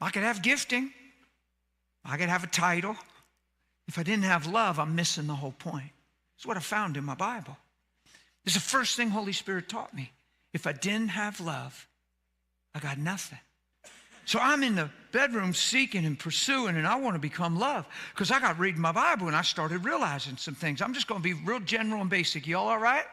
I could have gifting. I could have a title. If I didn't have love, I'm missing the whole point. It's what I found in my Bible. It's the first thing Holy Spirit taught me. If I didn't have love, I got nothing. So I'm in the bedroom seeking and pursuing, and I want to become love because I got reading my Bible and I started realizing some things. I'm just going to be real general and basic. Y'all all right?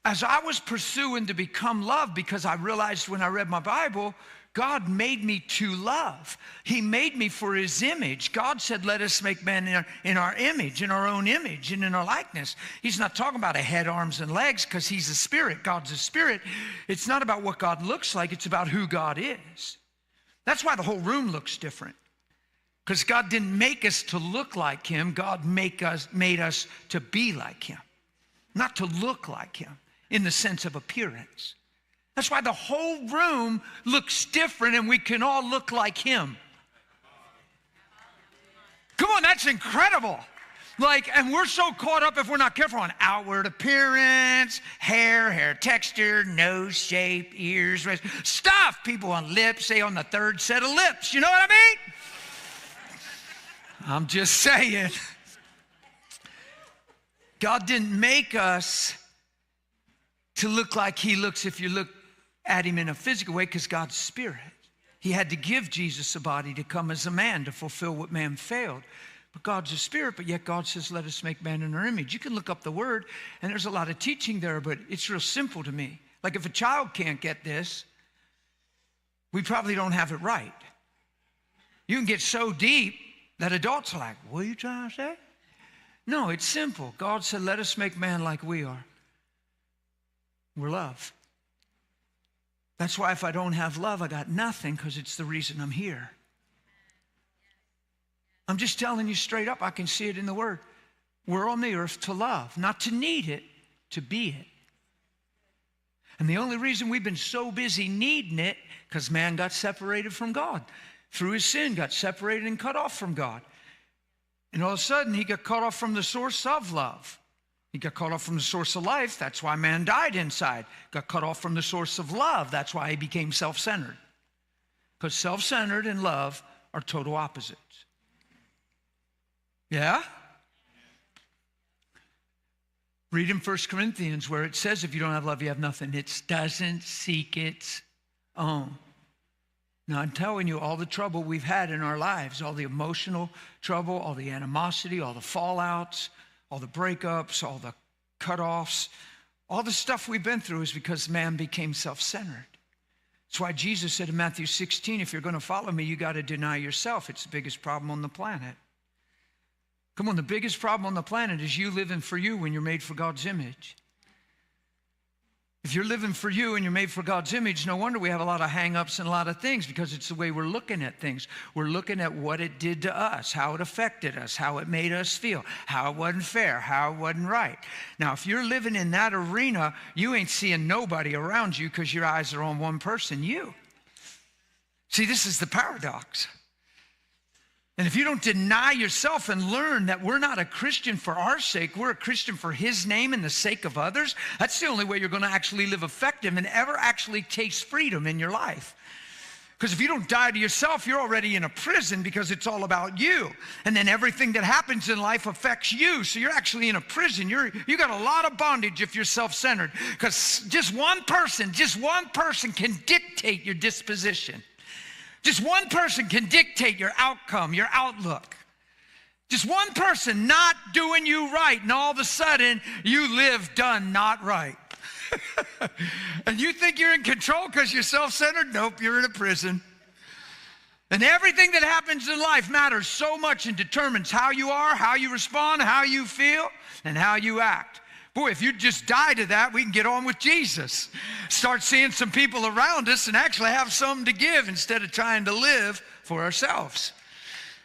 As I was pursuing to become love, because I realized when I read my Bible, God made me to love. He made me for his image. God said, let us make man in our image, in our own image, and in our likeness. He's not talking about a head, arms, and legs because he's a spirit. God's a spirit. It's not about what God looks like. It's about who God is. That's why the whole room looks different. Because God didn't make us to look like him. God made us to be like him. Not to look like him in the sense of appearance. That's why the whole room looks different and we can all look like him. Come on, that's incredible. And we're so caught up, if we're not careful, on outward appearance, hair texture, nose shape, ears, stuff. People on lips, say on the third set of lips. You know what I mean? I'm just saying. God didn't make us to look like he looks if you look at him in a physical way, because God's spirit. He had to give Jesus a body to come as a man to fulfill what man failed. But God's a spirit, but yet God says, let us make man in our image. You can look up the word, and there's a lot of teaching there, but it's real simple to me. Like if a child can't get this, we probably don't have it right. You can get so deep that adults are like, what are you trying to say? No, it's simple. God said, let us make man like we are. We're love. That's why if I don't have love, I got nothing, because it's the reason I'm here. I'm just telling you straight up. I can see it in the word. We're on the earth to love, not to need it, to be it. And the only reason we've been so busy needing it, because man got separated from God. Through his sin, got separated and cut off from God. And all of a sudden, he got cut off from the source of love. He got cut off from the source of life. That's why man died inside. Got cut off from the source of love. That's why he became self-centered. Because self-centered and love are total opposites. Yeah? Read in 1 Corinthians where it says if you don't have love, you have nothing. It doesn't seek its own. Now, I'm telling you, all the trouble we've had in our lives, all the emotional trouble, all the animosity, all the fallouts, all the breakups, all the cutoffs, all the stuff we've been through is because man became self-centered. That's why Jesus said in Matthew 16, if you're going to follow me, you got to deny yourself. It's the biggest problem on the planet. Come on, the biggest problem on the planet is you living for you when you're made for God's image. If you're living for you and you're made for God's image, no wonder we have a lot of hang-ups and a lot of things, because it's the way we're looking at things. We're looking at what it did to us, how it affected us, how it made us feel, how it wasn't fair, how it wasn't right. Now, if you're living in that arena, you ain't seeing nobody around you because your eyes are on one person, you. See, this is the paradox. And if you don't deny yourself and learn that we're not a Christian for our sake, we're a Christian for his name and the sake of others, that's the only way you're going to actually live effective and ever actually taste freedom in your life. Because if you don't die to yourself, you're already in a prison because it's all about you. And then everything that happens in life affects you. So you're actually in a prison. You got a lot of bondage if you're self-centered. Because just one person can dictate your disposition. Just one person can dictate your outcome, your outlook. Just one person not doing you right, and all of a sudden, you live done not right. And you think you're in control because you're self-centered? Nope, you're in a prison. And everything that happens in life matters so much and determines how you are, how you respond, how you feel, and how you act. Boy, if you just die to that, we can get on with Jesus. Start seeing some people around us and actually have something to give instead of trying to live for ourselves.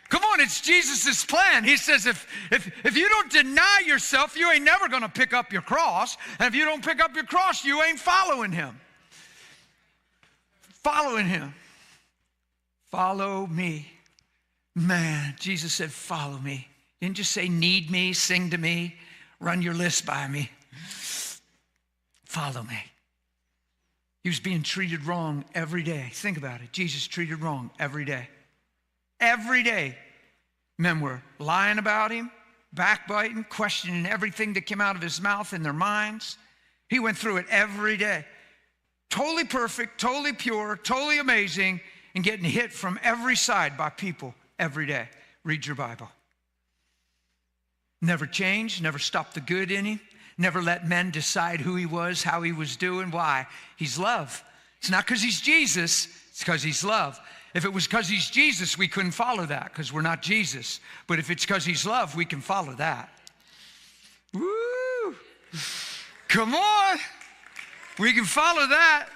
Come on, it's Jesus' plan. He says if you don't deny yourself, you ain't never going to pick up your cross. And if you don't pick up your cross, you ain't following him. Following him. Follow me. Man, Jesus said, follow me. He didn't just say, need me, sing to me. Run your list by me. Follow me. He was being treated wrong every day. Think about it. Jesus treated wrong every day. Every day. Men were lying about him, backbiting, questioning everything that came out of his mouth in their minds. He went through it every day. Totally perfect, totally pure, totally amazing, and getting hit from every side by people every day. Read your Bible. Never changed, never stopped the good in him, never let men decide who he was, how he was doing. Why? He's love. It's not because he's Jesus, it's because he's love. If it was because he's Jesus, we couldn't follow that because we're not Jesus. But if it's because he's love, we can follow that. Woo! Come on! We can follow that.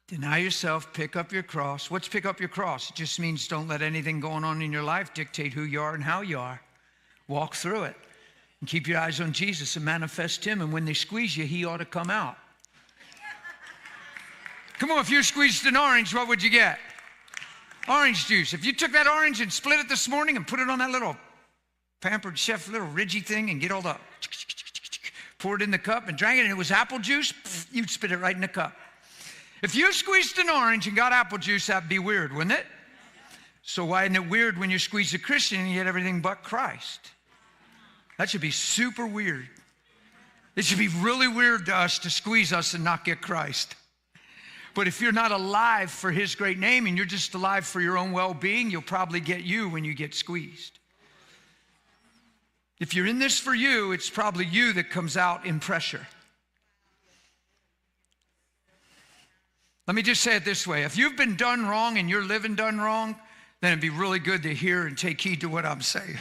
Deny yourself, pick up your cross. What's pick up your cross? It just means don't let anything going on in your life dictate who you are and how you are. Walk through it and keep your eyes on Jesus and manifest him. And when they squeeze you, he ought to come out. Come on, if you squeezed an orange, what would you get? Orange juice. If you took that orange and split it this morning and put it on that little Pampered Chef little ridgy thing and get all the, pour it in the cup and drank it and it was apple juice, you'd spit it right in the cup. If you squeezed an orange and got apple juice, that'd be weird, wouldn't it? So why isn't it weird when you squeeze a Christian and you get everything but Christ? That should be super weird. It should be really weird to us to squeeze us and not get Christ. But if you're not alive for his great name and you're just alive for your own well-being, you'll probably get you when you get squeezed. If you're in this for you, it's probably you that comes out in pressure. Let me just say it this way. If you've been done wrong and you're living done wrong, then it'd be really good to hear and take heed to what I'm saying.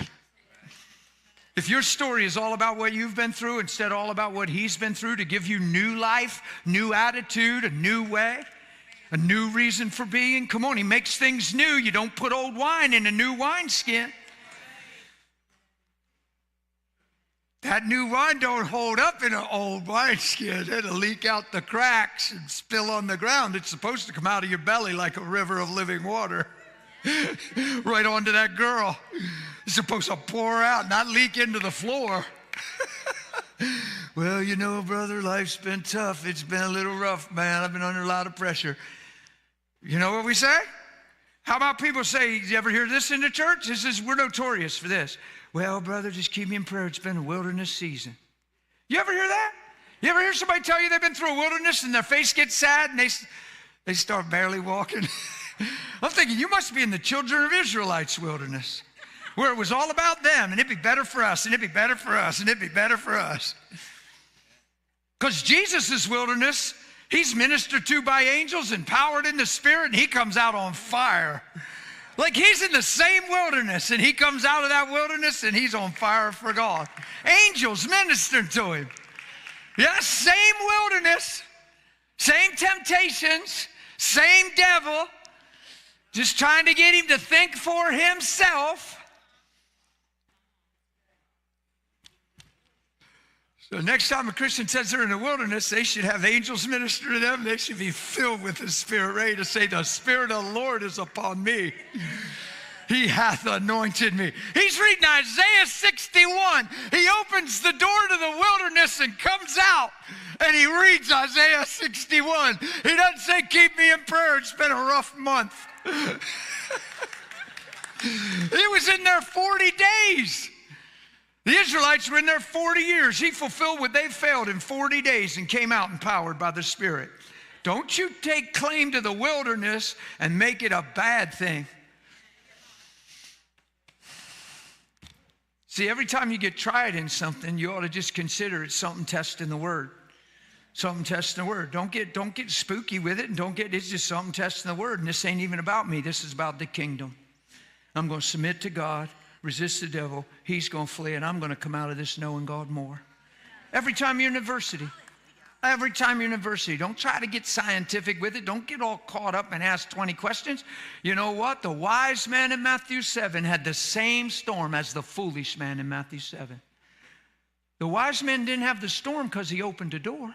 If your story is all about what you've been through instead of all about what he's been through to give you new life, new attitude, a new way, a new reason for being, come on, he makes things new. You don't put old wine in a new wineskin. That new wine don't hold up in an old wineskin. It'll leak out the cracks and spill on the ground. It's supposed to come out of your belly like a river of living water. Right onto that girl. It's supposed to pour out, not leak into the floor. Well, you know, brother, life's been tough. It's been a little rough, man. I've been under a lot of pressure. You know what we say? How about people say, you ever hear this in the church? We're notorious for this. Well, brother, just keep me in prayer. It's been a wilderness season. You ever hear that? You ever hear somebody tell you they've been through a wilderness and their face gets sad and they start barely walking? I'm thinking, you must be in the children of Israelites wilderness, where it was all about them, and it'd be better for us, and it'd be better for us, and it'd be better for us. Because Jesus' wilderness, he's ministered to by angels, empowered in the Spirit, and he comes out on fire. Like he's in the same wilderness, and he comes out of that wilderness, and he's on fire for God. Angels ministered to him. Yes, same wilderness, same temptations, same devil, just trying to get him to think for himself. So next time a Christian says they're in the wilderness, they should have angels minister to them. They should be filled with the Spirit, ready to say, the Spirit of the Lord is upon me. He hath anointed me. He's reading Isaiah 61. He opens the door to the wilderness and comes out, and he reads Isaiah 61. He doesn't say, keep me in prayer. It's been a rough month. He was in there 40 days. The Israelites were in there 40 years. He fulfilled what they failed in 40 days and came out empowered by the Spirit. Don't you take claim to the wilderness and make it a bad thing. See, every time you get tried in something, you ought to just consider it's something testing the word. Something testing the word. Don't get spooky with it, and it's just something testing the word. And this ain't even about me. This is about the kingdom. I'm going to submit to God, resist the devil. He's going to flee, and I'm going to come out of this knowing God more. Every time you're in adversity. Every time you're in adversity. Don't try to get scientific with it. Don't get all caught up and ask 20 questions. You know what? The wise man in Matthew 7 had the same storm as the foolish man in Matthew 7. The wise man didn't have the storm because he opened the door.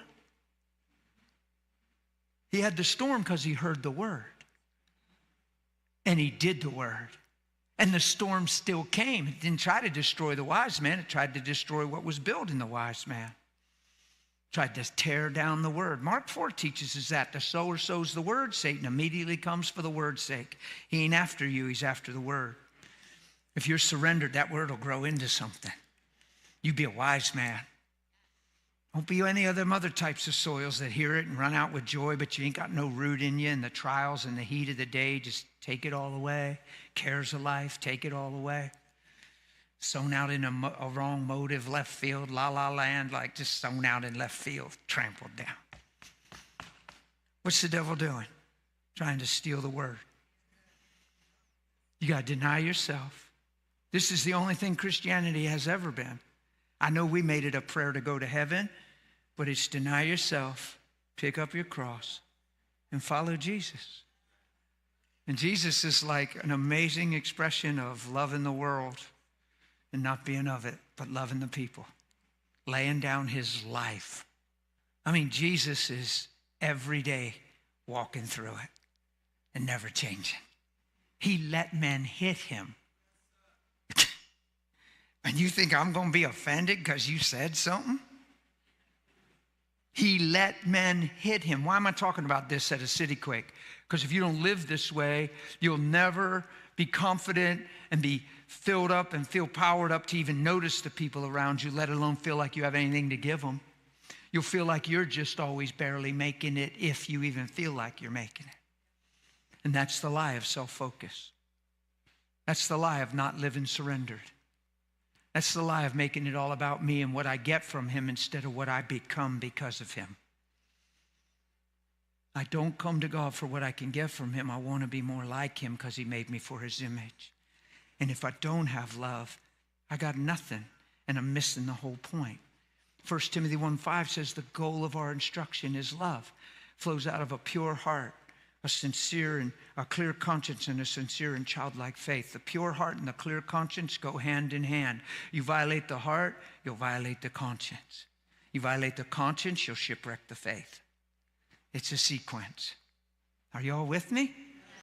He had the storm because he heard the word. And he did the word. And the storm still came. It didn't try to destroy the wise man. It tried to destroy what was built in the wise man. Tried to tear down the word. Mark 4 teaches us that the sower sows the word. Satan immediately comes for the word's sake. He ain't after you. He's after the word. If you're surrendered, that word will grow into something. You be a wise man. Don't be any of them other types of soils that hear it and run out with joy, but you ain't got no root in you, and the trials and the heat of the day just take it all away. Cares of life, take it all away. Sown out in a wrong motive, left field, la land, like just sown out in left field, trampled down. What's the devil doing? Trying to steal the word. You got to deny yourself. This is the only thing Christianity has ever been. I know we made it a prayer to go to heaven, but it's deny yourself, pick up your cross, and follow Jesus. And Jesus is like an amazing expression of loving the world and not being of it, but loving the people, laying down his life. I mean, Jesus is every day walking through it and never changing. He let men hit him. And you think I'm going to be offended because you said something? He let men hit him. Why am I talking about this at a city quake? Because if you don't live this way, you'll never be confident and be filled up and feel powered up to even notice the people around you, let alone feel like you have anything to give them. You'll feel like you're just always barely making it, if you even feel like you're making it. And that's the lie of self-focus. That's the lie of not living surrendered. That's the lie of making it all about me and what I get from him instead of what I become because of him. I don't come to God for what I can get from him. I want to be more like him because he made me for his image. And if I don't have love, I got nothing, and I'm missing the whole point. 1 Timothy 1:5 says the goal of our instruction is love. Flows out of a pure heart, a sincere and a clear conscience, and a sincere and childlike faith. The pure heart and the clear conscience go hand in hand. You violate the heart, you'll violate the conscience. You violate the conscience, you'll shipwreck the faith. It's a sequence. Are you all with me?